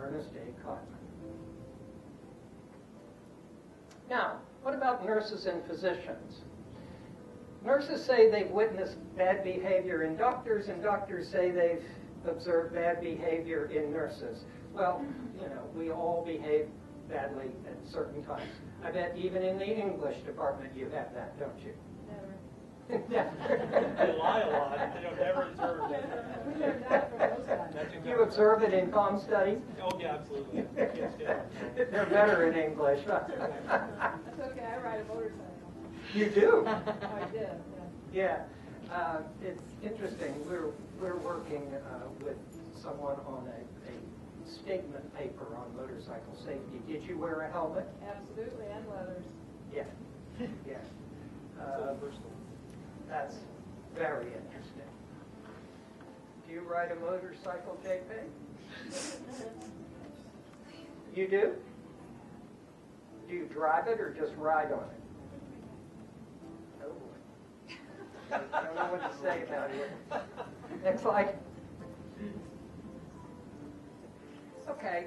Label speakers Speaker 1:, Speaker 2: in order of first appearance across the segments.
Speaker 1: Ernest A. Cotman. Now, what about nurses and physicians? Nurses say they've witnessed bad behavior in doctors, and doctors say they've observed bad behavior in nurses. Well, you know, we all behave badly at certain times. I bet even in the English department you have that, don't you?
Speaker 2: Never. They lie a lot. They don't ever observe it.
Speaker 3: We learned that from those guys.
Speaker 1: You observe it in comm studies?
Speaker 2: Oh, yeah, absolutely. Kids get
Speaker 1: They're better in English.
Speaker 3: That's okay, I ride a motorcycle.
Speaker 1: You do?
Speaker 3: I did,
Speaker 1: Yeah. It's interesting. We're working with someone on a statement paper on motorcycle safety. Did you wear a helmet?
Speaker 3: Absolutely, and leathers.
Speaker 1: Yeah. Yeah. That's very interesting. Do you ride a motorcycle, JP? You do? Do you drive it or just ride on it? Oh boy. I don't know what to say about it. Next slide. Okay.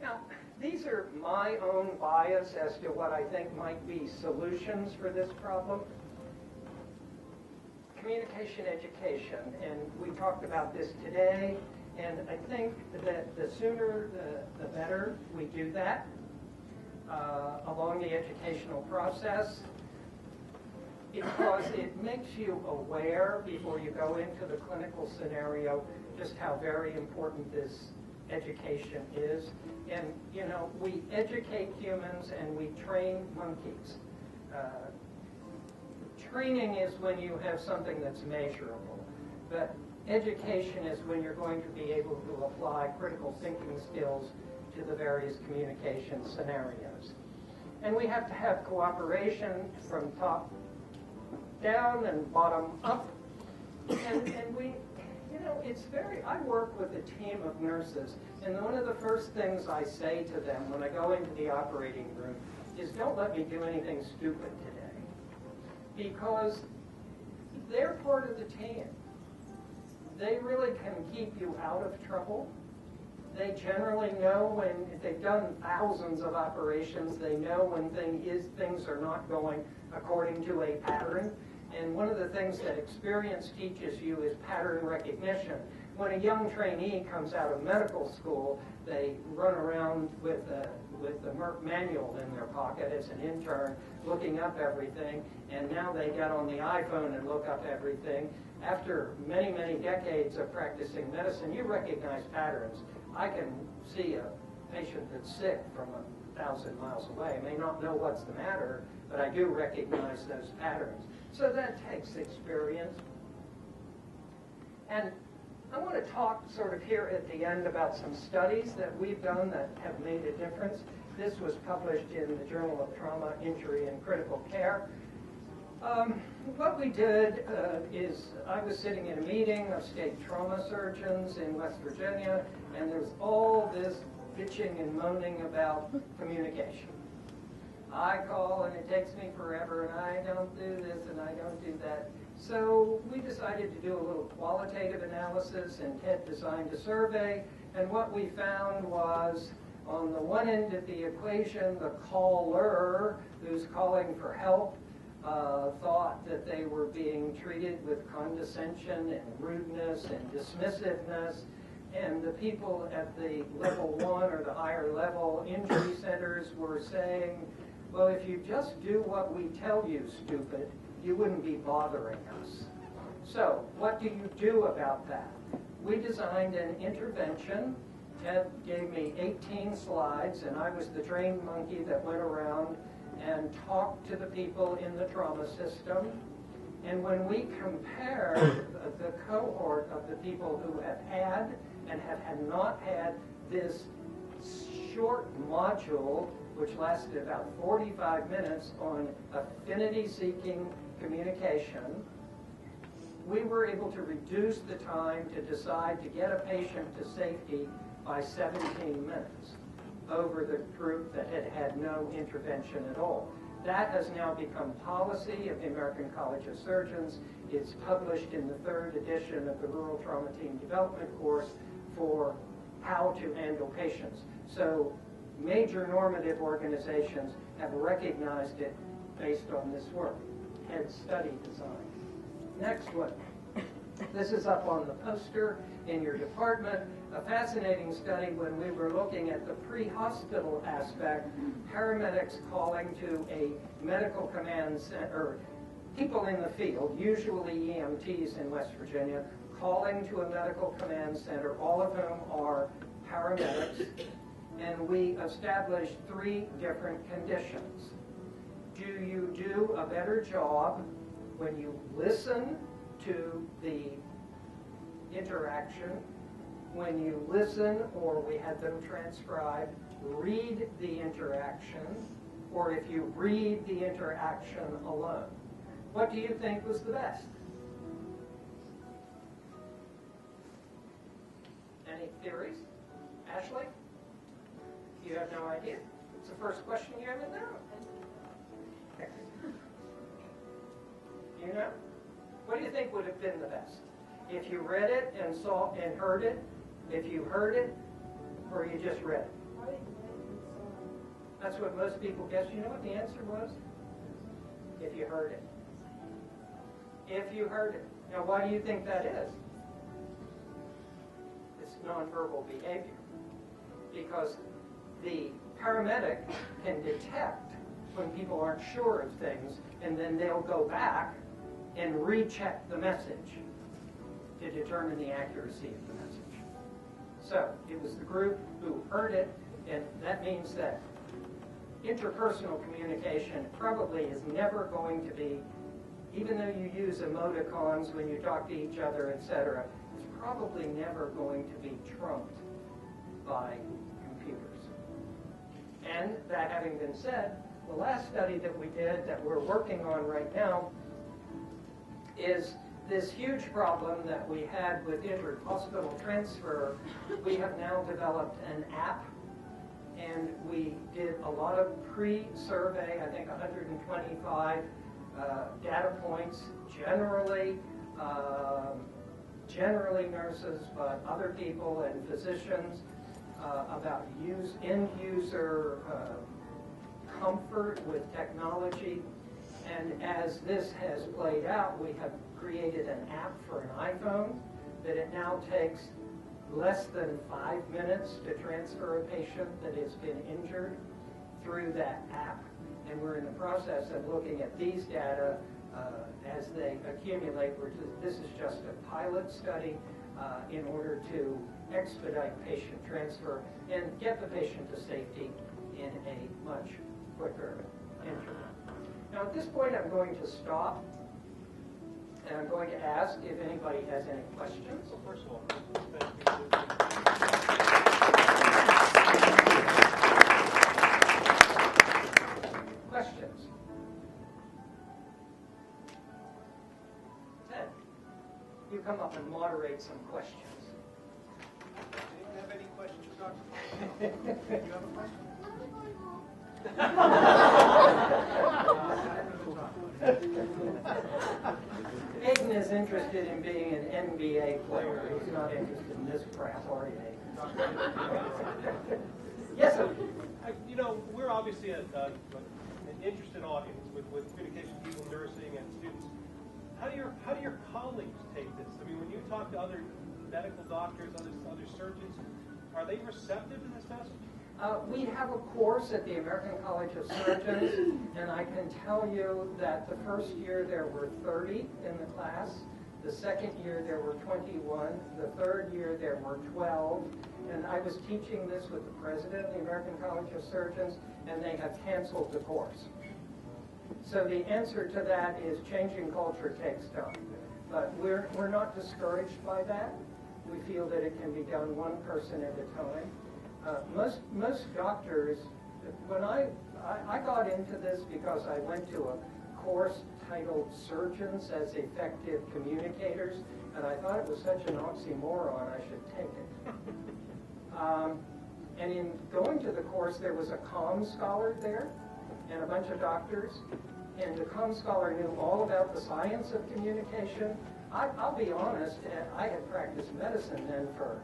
Speaker 1: Now, these are my own bias as to what I think might be solutions for this problem. Communication education, and we talked about this today, and I think that the sooner the better we do that along the educational process, because it makes you aware before you go into the clinical scenario just how very important this education is. And, you know, we educate humans and we train monkeys. Training is when you have something that's measurable, but education is when you're going to be able to apply critical thinking skills to the various communication scenarios. And we have to have cooperation from top down and bottom up. And we, you know, it's I work with a team of nurses, and one of the first things I say to them when I go into the operating room is, don't let me do anything stupid today. Because they're part of the team. They really can keep you out of trouble. They generally know when, if they've done thousands of operations, they know when things are not going according to a pattern. And one of the things that experience teaches you is pattern recognition. When a young trainee comes out of medical school, they run around with a Merck manual in their pocket as an intern, looking up everything, and now they get on the iPhone and look up everything. After many, many decades of practicing medicine, you recognize patterns. I can see a patient that's sick from 1,000 miles away. I may not know what's the matter, but I do recognize those patterns. So that takes experience. And I want to talk sort of here at the end about some studies that we've done that have made a difference. This was published in the Journal of Trauma, Injury, and Critical Care. What we did is I was sitting in a meeting of state trauma surgeons in West Virginia, and there's all this bitching and moaning about communication. I call and it takes me forever, and I don't do this and I don't do that. So we decided to do a little qualitative analysis, and Ted designed a survey, and what we found was on the one end of the equation, the caller who's calling for help thought that they were being treated with condescension and rudeness and dismissiveness, and the people at the level 1 or the higher level injury centers were saying, well, if you just do what we tell you, stupid, you wouldn't be bothering us. So what do you do about that? We designed an intervention. Ted gave me 18 slides, and I was the trained monkey that went around and talked to the people in the trauma system. And when we compared the cohort of the people who have had and have not had this short module, which lasted about 45 minutes on affinity-seeking communication, we were able to reduce the time to decide to get a patient to safety by 17 minutes over the group that had had no intervention at all. That has now become policy of the American College of Surgeons. It's published in the 3rd edition of the Rural Trauma Team Development course for how to handle patients. So major normative organizations have recognized it based on this work. Head study design. Next one. This is up on the poster in your department. A fascinating study when we were looking at the pre-hospital aspect, paramedics calling to a medical command center, people in the field, usually EMTs in West Virginia, calling to a medical command center, all of whom are paramedics, and we established 3 different conditions. Do you do a better job when you listen to the interaction, when you listen, or we had them transcribe, read the interaction, or if you read the interaction alone? What do you think was the best? Any theories? Ashley? You have no idea? It's the first question you haven't known. Okay. You know? What do you think would have been the best? If you read it and saw and heard it, if you heard it, or you just read it? That's what most people guess. You know what the answer was? If you heard it. If you heard it. Now, why do you think that is? It's nonverbal behavior. Because the paramedic can detect when people aren't sure of things, and then they'll go back and recheck the message to determine the accuracy of the message. So it was the group who heard it, and that means that interpersonal communication probably is never going to be, even though you use emoticons when you talk to each other, etc., it's probably never going to be trumped by computers. And that having been said, the last study that we did that we're working on right now is this huge problem that we had with inter-hospital transfer. We have now developed an app, and we did a lot of pre-survey, I think 125 data points, generally nurses, but other people and physicians, about end-user comfort with technology. And as this has played out, we have created an app for an iPhone that it now takes less than 5 minutes to transfer a patient that has been injured through that app. And we're in the process of looking at these data as they accumulate. This is just a pilot study in order to expedite patient transfer and get the patient to safety in a much quicker interval. Now at this point I'm going to stop, and I'm going to ask if anybody has any questions.
Speaker 2: So first of all, thank you.
Speaker 1: Questions? Ted, you come up and moderate some questions.
Speaker 2: Anyone have any questions for Dr. Do you have a question?
Speaker 1: Aiden is interested in being an NBA player. He's not interested in this crap, are you, Aiden? Yes, sir.
Speaker 2: You know, we're obviously an interested audience with communication people, nursing, and students. How do your colleagues take this? I mean, when you talk to other medical doctors, other surgeons, are they receptive to this message?
Speaker 1: We have a course at the American College of Surgeons, and I can tell you that the first year there were 30 in the class, the second year there were 21, the third year there were 12, and I was teaching this with the president of the American College of Surgeons, and they have canceled the course. So the answer to that is changing culture takes time, but we're not discouraged by that. We feel that it can be done one person at a time. Most doctors, when I got into this because I went to a course titled Surgeons as Effective Communicators, and I thought it was such an oxymoron I should take it. And in going to the course, there was a comm scholar there, and a bunch of doctors, and the ComScholar knew all about the science of communication. I'll be honest, I had practiced medicine then for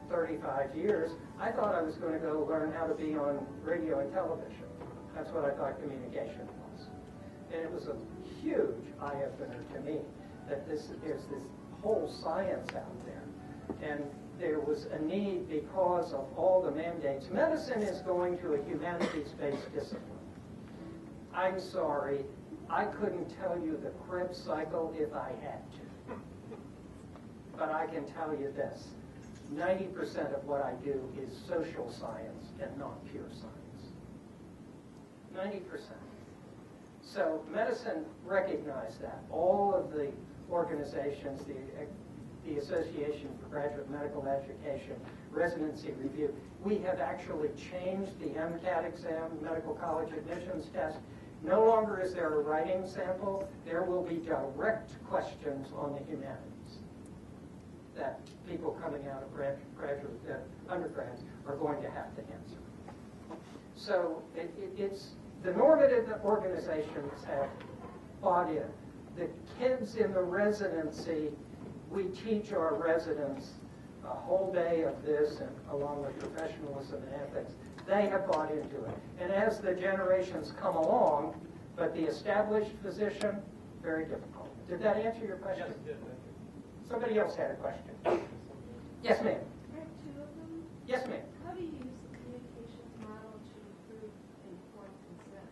Speaker 1: 35 years. I thought I was going to go learn how to be on radio and television. That's what I thought communication was. And it was a huge eye-opener to me that there's this whole science out there. And there was a need because of all the mandates. Medicine is going to a humanities-based discipline. I'm sorry, I couldn't tell you the Krebs cycle if I had to. But I can tell you this, 90% of what I do is social science and not pure science. 90%. So medicine recognized that. All of the organizations, the Association for Graduate Medical Education, Residency Review, we have actually changed the MCAT exam, Medical College Admissions Test. No longer is there a writing sample. There will be direct questions on the humanities that people coming out of undergrads are going to have to answer. So it's the normative organizations have bought in. The kids in the residency, we teach our residents a whole day of this, and along with professionalism and ethics, they have bought into it. And as the generations come along, but the established physician, very difficult. Did that answer your question?
Speaker 2: Yes, it did. Thank you.
Speaker 1: Somebody else had a question. Yes, ma'am.
Speaker 4: I have two of them.
Speaker 1: Yes, ma'am.
Speaker 4: How do you use the communications model to improve informed consent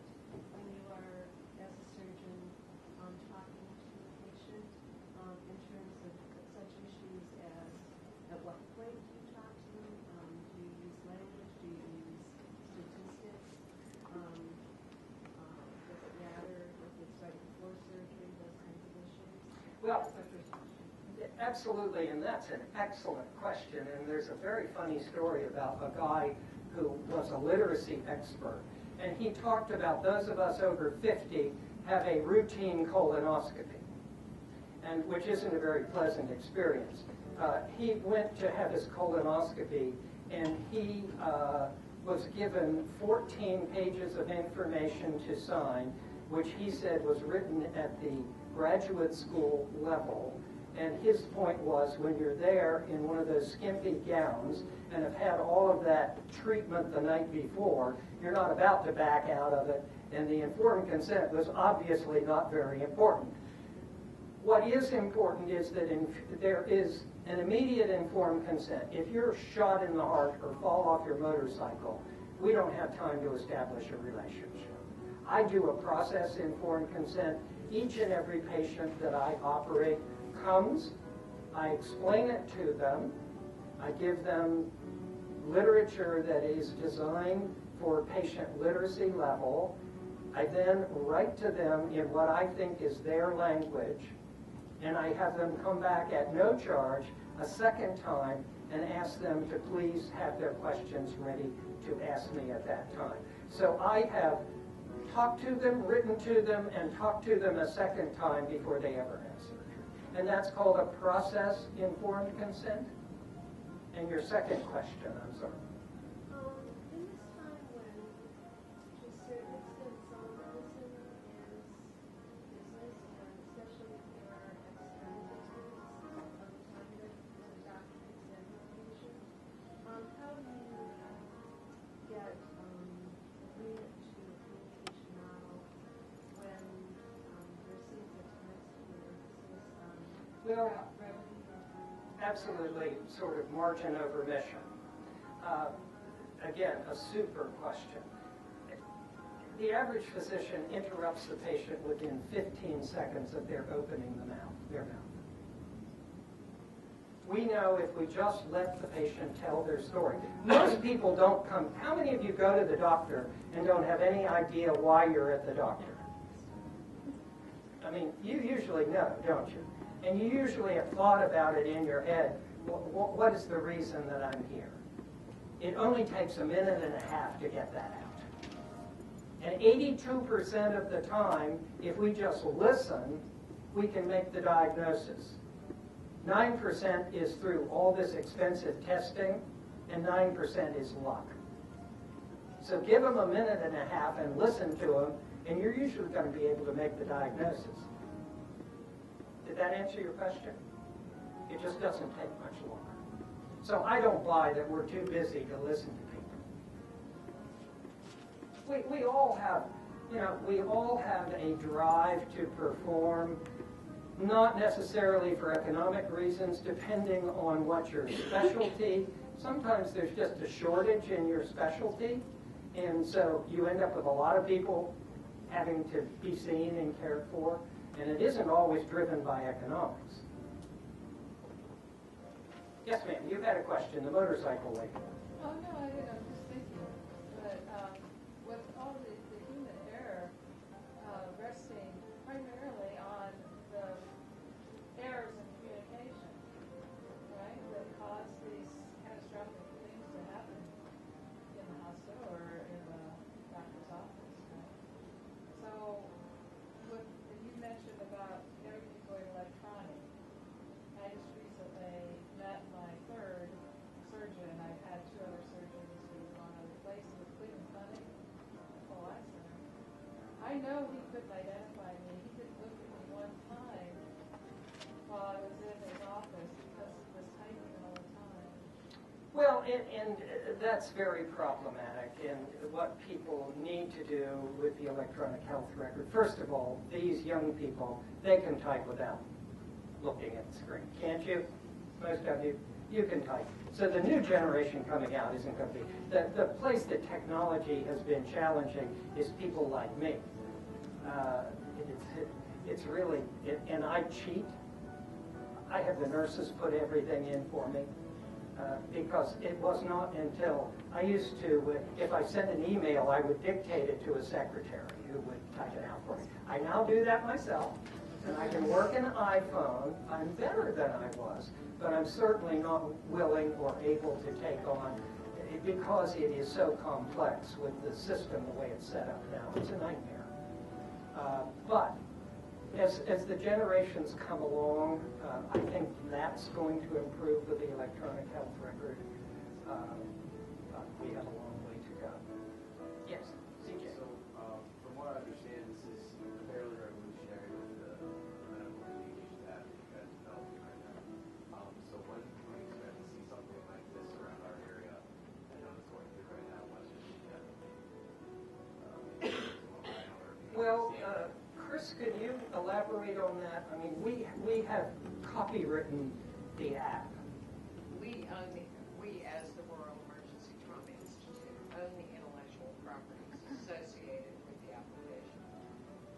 Speaker 4: when you are, as a surgeon, talking to a patient in terms of such issues as at what point do you talk to them? Do you use language? Do you use statistics? Does it matter if it's right before surgery, those kinds of issues?
Speaker 1: Well,
Speaker 4: That's my first question.
Speaker 1: absolutely, and that's an excellent question. And there's a very funny story about a guy who was a literacy expert. And he talked about those of us over 50 have a routine colonoscopy, and which isn't a very pleasant experience. He went to have his colonoscopy, and he was given 14 pages of information to sign, which he said was written at the graduate school level. And his point was, when you're there in one of those skimpy gowns and have had all of that treatment the night before, you're not about to back out of it, and the informed consent was obviously not very important. What is important is that there is an immediate informed consent. If you're shot in the heart or fall off your motorcycle, we don't have time to establish a relationship. I do a process-informed consent. Each and every patient that I operate comes, I explain it to them, I give them literature that is designed for patient literacy level. I then write to them in what I think is their language, and I have them come back at no charge a second time and ask them to please have their questions ready to ask me at that time. So I have talked to them, written to them, and talked to them a second time before they ever have surgery. And that's called a process-informed consent. And your second question, I'm sorry.
Speaker 4: In this time when, to a certain extent, some medicine is business, and especially if there are expenditures of the time that the doctor examines the patient, how do you get agreement to a communication model when there seems at times to be an emphasis on
Speaker 1: Well,
Speaker 4: revenue?
Speaker 1: absolutely, sort of margin over mission. Again, a super question. The average physician interrupts the patient within 15 seconds of their opening their mouth. We know if we just let the patient tell their story. Most people don't come. How many of you go to the doctor and don't have any idea why you're at the doctor? I mean, you usually know, don't you? And you usually have thought about it in your head. What is the reason that I'm here? It only takes a minute and a half to get that out. And 82% of the time, if we just listen, we can make the diagnosis. 9% is through all this expensive testing, and 9% is luck. So give them a minute and a half and listen to them, and you're usually going to be able to make the diagnosis. Did that answer your question? It just doesn't take much longer. So I don't buy that we're too busy to listen to people. We all have, we all have a drive to perform, not necessarily for economic reasons, depending on what your specialty. Sometimes there's just a shortage in your specialty, and so you end up with a lot of people having to be seen and cared for, and it isn't always driven by economics. Yes, ma'am, you had a question, the motorcycle lady.
Speaker 3: Oh, no, I didn't. I'm just thinking. But with all the human error resting primarily on the errors in communication, right, that cause these catastrophic things to happen in the hospital or in the doctor's office, right? So, you mentioned about everything going electronic. I just recently met my third surgeon. I've had two other surgeons who've gone other places with Cleveland Clinic. Oh, I center. I know he couldn't identify me. He didn't look at me one time while I was in his office because he was typing all the time.
Speaker 1: Well, and that's very problematic, and what people need to do with the electronic health record. First of all, these young people, they can type without looking at the screen, can't you? Most of you can type. So the new generation coming out isn't going to be. The place that technology has been challenging is people like me. It's really, and I cheat. I have the nurses put everything in for me because it was not until I used to, if I sent an email, I would dictate it to a secretary who would type it out for me. I now do that myself. And I can work an iPhone. I'm better than I was, but I'm certainly not willing or able to take on, because it is so complex with the system the way it's set up now. It's a nightmare. But as the generations come along, I think that's going to improve with the electronic health record. But we have a long way to go. Yes, CJ.
Speaker 5: So, from what I understand, this is fairly revolutionary with the medical communication that you guys developing right now. So when can we expect to see something like this around our area? I know it's going through right now, West Virginia.
Speaker 1: Well, Chris, could you elaborate on that? I mean, we have copywritten the app.
Speaker 6: We as the Rural Emergency Trauma Institute own the intellectual properties associated with the application.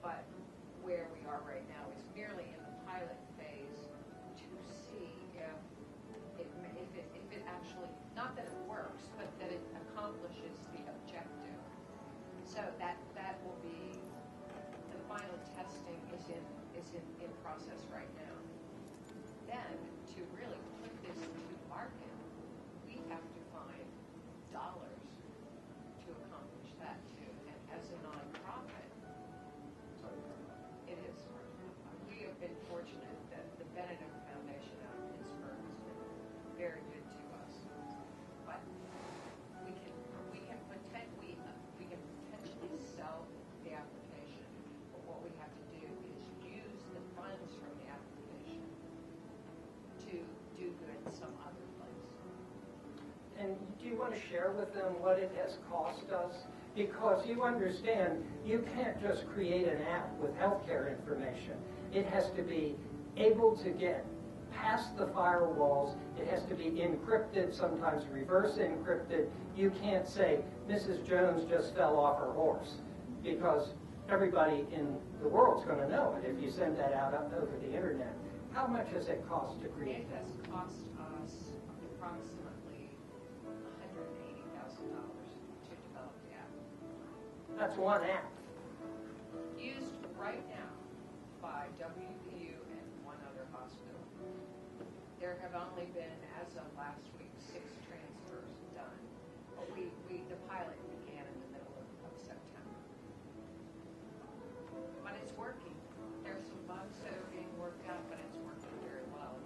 Speaker 6: But where we are right now is merely in the pilot phase to see if it actually, not that it works, but that it accomplishes the objective. So that will be, the final testing is in process right now. Then to really put this to market, we have to find dollars to accomplish that too. And as a nonprofit, it is. We have been fortunate that the Benedict Foundation out of Pittsburgh has been very good to us. But we can potentially sell the application. But what we have to do is use the funds from the application to do good some other place.
Speaker 1: And do you want to share with them what it has cost us? Because you understand, you can't just create an app with healthcare information. It has to be able to get past the firewalls. It has to be encrypted, sometimes reverse encrypted. You can't say, Mrs. Jones just fell off her horse, because everybody in the world's going to know it if you send that out over the internet. How much does it cost to create
Speaker 6: It
Speaker 1: that?
Speaker 6: has cost us approximately $180,000 to develop the app.
Speaker 1: That's one app.
Speaker 6: Used right now by WVU and one other hospital. There have only been, as of last week, 6 transfers done. But the pilot began in the middle of September. But it's working. There's some bugs that are being worked out, but it's working very well.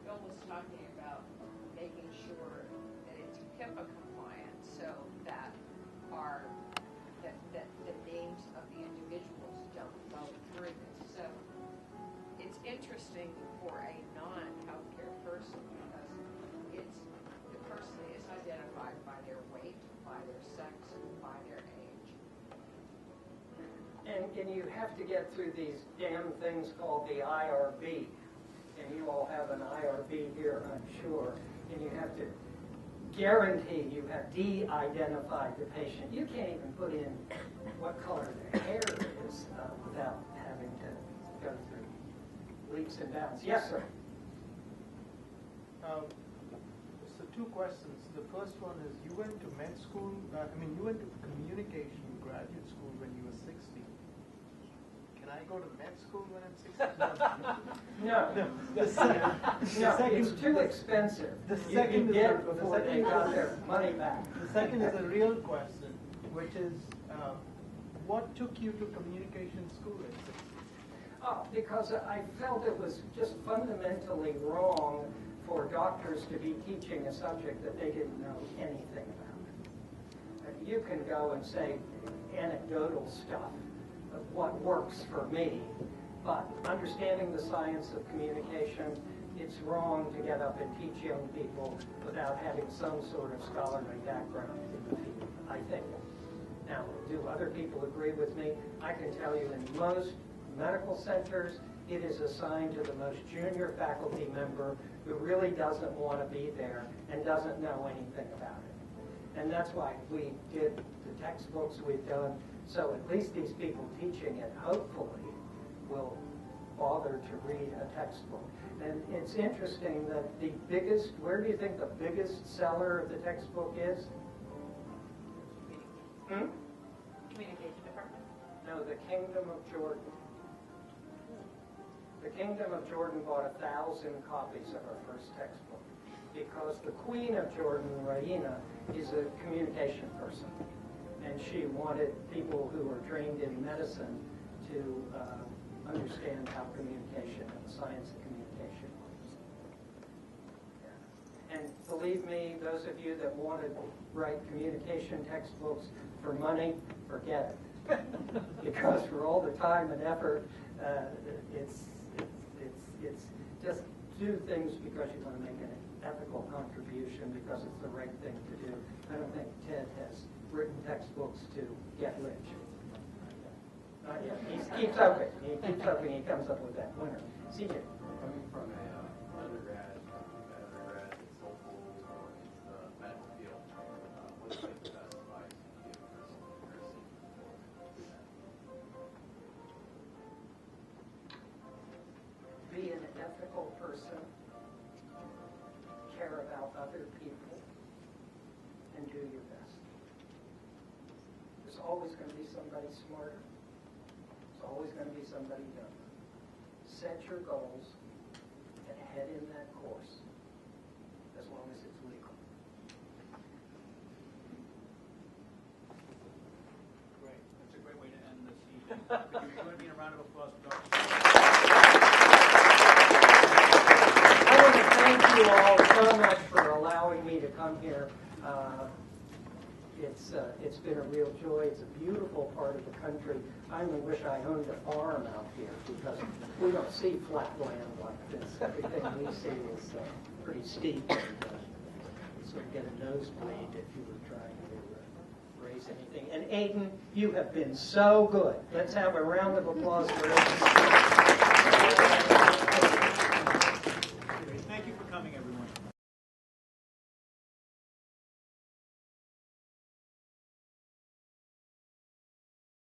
Speaker 6: Bill was talking about making sure that it's HIPAA compliant so that our
Speaker 1: and you have to get through these damn things called the IRB. And you all have an IRB here, I'm sure. And you have to guarantee you have de-identified the patient. You can't even put in what color their hair is without having to go through leaps and bounds. Yes, sir.
Speaker 7: So two questions. The first one is, you went to med school, you went to communication graduate school when you were 60. Can I go to med school when I'm 60?
Speaker 1: No.
Speaker 7: No,
Speaker 1: It's too expensive.
Speaker 7: The
Speaker 1: You
Speaker 7: second
Speaker 1: can
Speaker 7: is
Speaker 1: get
Speaker 7: a-
Speaker 1: it
Speaker 7: the
Speaker 1: before they
Speaker 7: second
Speaker 1: got
Speaker 7: is-
Speaker 1: their money back.
Speaker 7: The second is a real question, which is, what took you to communication school at 60?
Speaker 1: Oh, because I felt it was just fundamentally wrong for doctors to be teaching a subject that they didn't know anything about. You can go and say anecdotal stuff of what works for me, but understanding the science of communication, it's wrong to get up and teach young people without having some sort of scholarly background in the field, I think. Now, do other people agree with me? I can tell you in most medical centers, it is assigned to the most junior faculty member who really doesn't want to be there and doesn't know anything about it. And that's why we did the textbooks we've done, so at least these people teaching it hopefully will bother to read a textbook. And it's interesting that the biggest, where do you think the biggest seller of the textbook is?
Speaker 6: Communication department?
Speaker 1: No, the Kingdom of Jordan. The Kingdom of Jordan bought 1,000 copies of our first textbook because the Queen of Jordan, Raina, is a communication person. And she wanted people who are trained in medicine to understand how communication and the science of communication works. Yeah. And believe me, those of you that want to write communication textbooks for money, forget it. Because for all the time and effort, it's just do things because you want to make an ethical contribution because it's the right thing to do. I don't think Ted has written textbooks to get rich. Not yet. He keeps hoping. He keeps hoping he comes up with that winner. CJ.
Speaker 5: Coming from a undergrad that's hopeful going into the medical field, what's like the best advice you give for someone nursing for that?
Speaker 1: Be an ethical person, care about other people, and do your best. There's always going to be somebody smarter. There's always going to be somebody dumber. Set your goals and head in that course as long as it's legal.
Speaker 8: Great. That's a great way to end this evening. Could you join me in a round of applause for Dr.
Speaker 1: I want to thank you all so much for allowing me to come here. It's been a real joy. It's a beautiful part of the country. I only wish I owned a farm out here because we don't see flat land like this. Everything we see is pretty steep. And, you sort of get a nosebleed if you were trying to raise anything. And Aiden, you have been so good. Let's have a round of applause for Aiden.
Speaker 8: Thank you for coming, everyone.